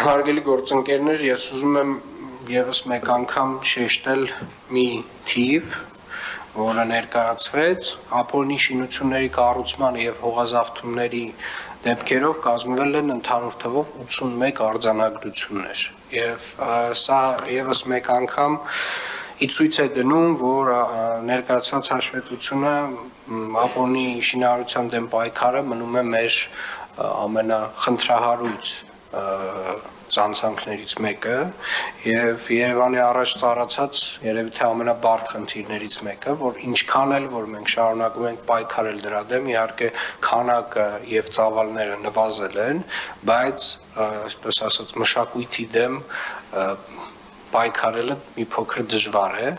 Հարգելի գործընկերներ, ես ուզում եմ եւս մեկ անգամ շեշտել մի թիվ, որը ներկայացվեց, ապօրինի շինությունների կառուցման եւ հողազավթումների դեպքերով կազմվել են ընդհանուր թվով 81 արձանագրություններ եւ սա եւս մեկ անգամ ցույց է դնում, որ ներկայացված հաշվետվությունը ապօրինի շինարարության դեմ պայքարը մնում է մեր ամենախնդրահարույց ցանցանքներից մեկը եւ Երևանի առաջ ծառացած երևի թե ամենաբարդ խնդիրներից մեկը, որ ինչքան էլ որ մենք շարունակում ենք պայքարել դրա դեմ, իհարկե քանակը եւ ծավալները նվազել են, բայց այսպես ասած մշակույթի դեմ պայքարելը մի փոքր դժվար է,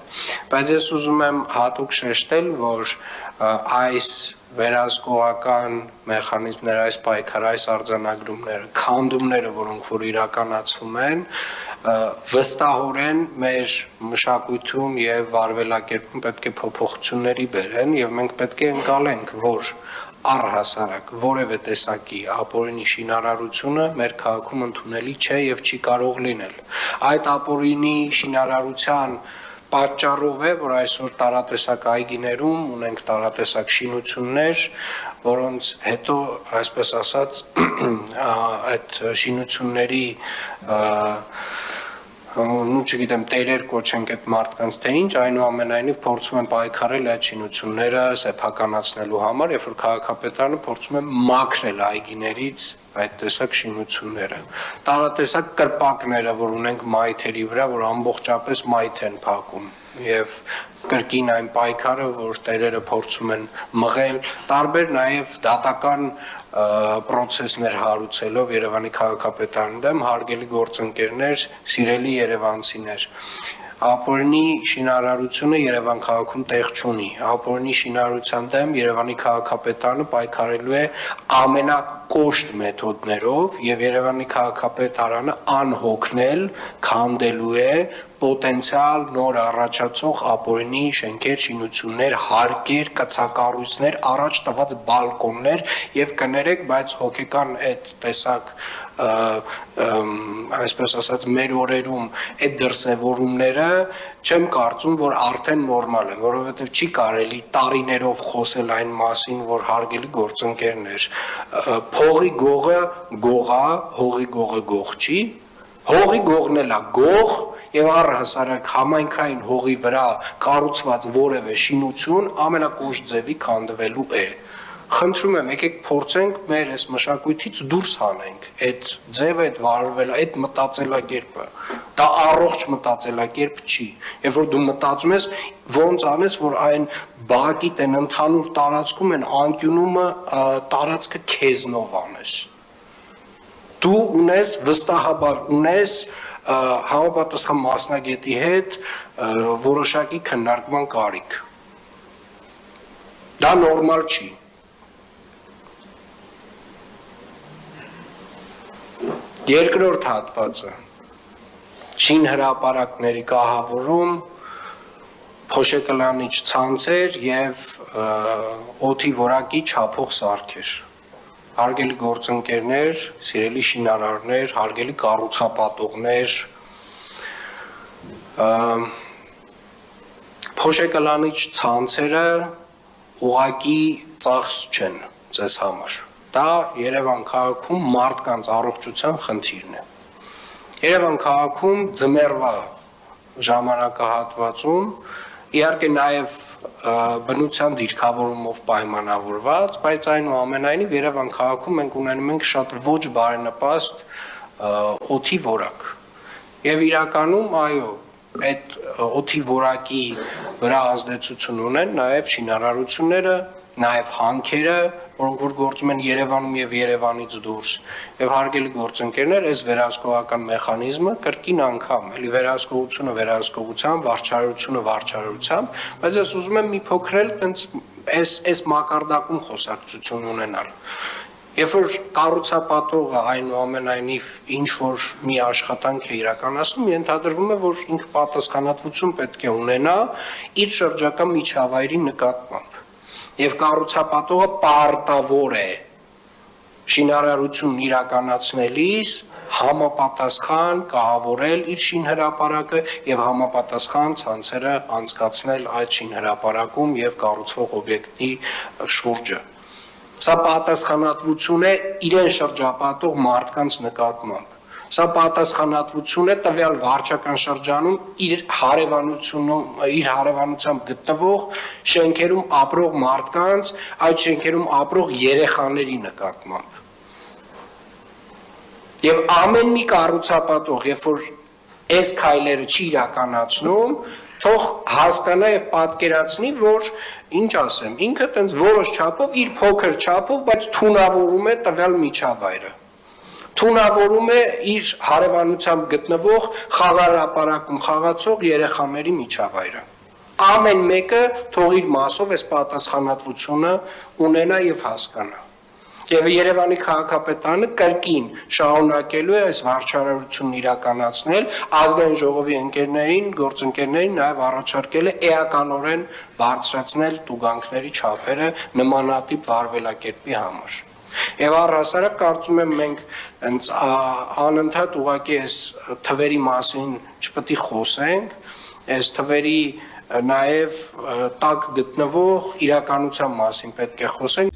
բայց ես ուզում եմ հատուկ շեշտել, որ այս վերահսկողական մեխանիզմները, այս պայքարը, այս արձանագրումները, քանդումները, որոնք որ իրականացվում են, վստահորեն մեր մշակույթում եւ վարվելակերպում պետք է փոփոխությունների բերեն եւ մենք պետք է ընկալենք, որ առհասարակ որևէ տեսակի ապօրինի շինարարությունը մեր քաղաքում ընդունելի չէ եւ չի կարող լինել։ Այդ ապօրինի շինարարության պատճառով է, որ այսօր տարատեսակ այգիներում ունենք տարատեսակ շինություններ, որոնց հետո, այսպես ասած, այդ շինությունների չգիտեմ, տերեր կոչենք այդ մարդկանց թե ինչ, այնուամենայնիվ փորձում են պայքարել այդ շինությունները սեփականացնելու համար, երբ որ քաղաքապետարանը փորձում է մաքրել այգիներից այդ տեսակ շինությունները։ Տարատեսակ կրպակները, որ ունենք մայթերի վրա, որ ամբողջապես մայթ են փակում եւ կրկին այն պայքարը, որ տերերը փորձում են մղել, տարբեր նաեւ դատական պրոցեսներ հարուցելով Երևանի քաղաքապետարանի դեմ, հարգելի գործընկերներ, սիրելի երևանցիներ, ապօրինի շինարարությունը Երևան քաղաքում տեղ չունի, ապօրինի շինարարության դեմ Երևանի քաղաքապետարանը պայքարելու է ամենակոշտ մեթոդներով եւ Երևանի քաղաքապետարանը անհոգնել քանդելու է պոտենցիալ նոր առաջացող ապօրինի շենքեր, շինություններ, հարկեր, կցակառույցներ, առաջ տված բալկոններ եւ կներեք, բայց հոգեկան այդ տեսակ այսպես ասած մեր օրերում այդ դրսևորումները չեմ կարծում, որ արդեն նորմալ են, որովհետեւ չի կարելի տարիներով խոսել այն մասին, որ հարգելի գործընկերներ, փողի գողը գող է, հողի գողը գող չի, հողի գողն էլ է գող եւ առհասարակ համայնքային հողի վրա կառուցված որևէ շինություն ամենակոշտ ձևի քանդվելու է։ Խնդրում եմ, եկեք փորձենք մեր այս մշակույթից դուրս հանենք այդ ձևը, այդ վարվելը, այդ մտածելակերպը։ Դա առողջ մտածելակերպ չի։ Երբ որ դու մտածում ես, ոնց անես, որ այն բակիտ են ընդհանուր տարածքում են անկյունումը տարածքը քեզնով անես։ Դու ունես վստահաբար ունես համապատասխան մասնագետի հետ որոշակի քննարկման կարիք։ Դա նորմալ չի։ Երկրորդ հատվածը շինհրապարակների կահավորում, փոշեկլանիչ ցանցեր եւ օդի որակի չափող սարքեր։ Հարգելի գործընկերներ, սիրելի շինարարներ, հարգելի կառուցապատողներ, փոշեկլանիչ ցանցերը ուղղակի ծախս չեն ձեզ համար։ Դա Երևան քաղաքում մարդկանց առողջության խնդիրն է։ Երևան քաղաքում ձմեռվա ժամանակահատվածում իհարկե նաև բնության դիրքավորումով պայմանավորված, բայց այնուամենայնիվ Երևան քաղաքում մենք ունենում ենք շատ ոչ բարենպաստ օդի որակ։ Եվ իրականում, այո, այդ օդի որակի վրա ազդեցություն ունեն նաև շինարարությունները, նաև հանքերը, որոնք որ գործում են Երևանում եւ Երևանից դուրս։ Եվ հարգելի գործընկերներ, այս վերահսկողական մեխանիզմը կրկին անգամ, էլի վերահսկողությունը վերահսկողությամբ, վարչարությունը վարչարությամբ, բայց ես ուզում եմ մի փոքր էլ տենց այս մակարդակում խոսակցություն ունենալ։ Երբ որ կառուցապատողը այնուամենայնիվ ինչ որ մի աշխատանք է իրականացնում, ենթադրվում է, որ ինքը պատասխանատվություն պետք է ունենա իր շրջակա միջավայրի նկատմամբ։ Եվ կառուցապատողը պարտավոր է շինարարություն իրականացնելիս համապատասխան կահավորել իր շինհրապարակը եւ համապատասխան ցանցերը անցկացնել այդ շինհրապարակում եւ կառուցվող օբյեկտի շուրջը։ Սա պատասխանատվություն է իրեն շրջապատող մարդկանց նկատմամբ։ Սա պատասխանատվություն է տվյալ վարչական շրջանում իր հարևանությամբ գտնվող շենքերում ապրող մարդկանց, այդ շենքերում ապրող երեխաների նկատմամբ։ Եվ ամեն մի կառուցապատող, երբ որ այս քայլերը չի իրականացնում, թող հասկանա եւ պատկերացնի, որ ինչ ասեմ, ինքը տենց որոշ չափով իր փոքր չափով, բայց թունավորում է տվյալ միջավայրը։ Թունավորում է իր հարևանությամբ գտնվող խաղահրապարակում խաղացող երեխաների միջավայրը։ Ամեն մեկը թող իր մասով այս պատասխանատվությունը ունենա եւ հասկանա։ Եվ Երևանի քաղաքապետարանը կրկին շարունակելու է այս վարչարարությունն իրականացնել, ազգային ժողովի ընկերներին, գործընկերներին նաև առաջարկել է էականորեն բարձրացնել տուգանքների չափերը նմանատիպ վարվելակերպի համար։ Եվ առհասարակ կարծում եմ մենք անընդհատ ուղղակի այս թվերի մասին չպետք է խոսենք, այս թվերի նաև տակ գտնվող իրականության մասին պետք է խոսենք։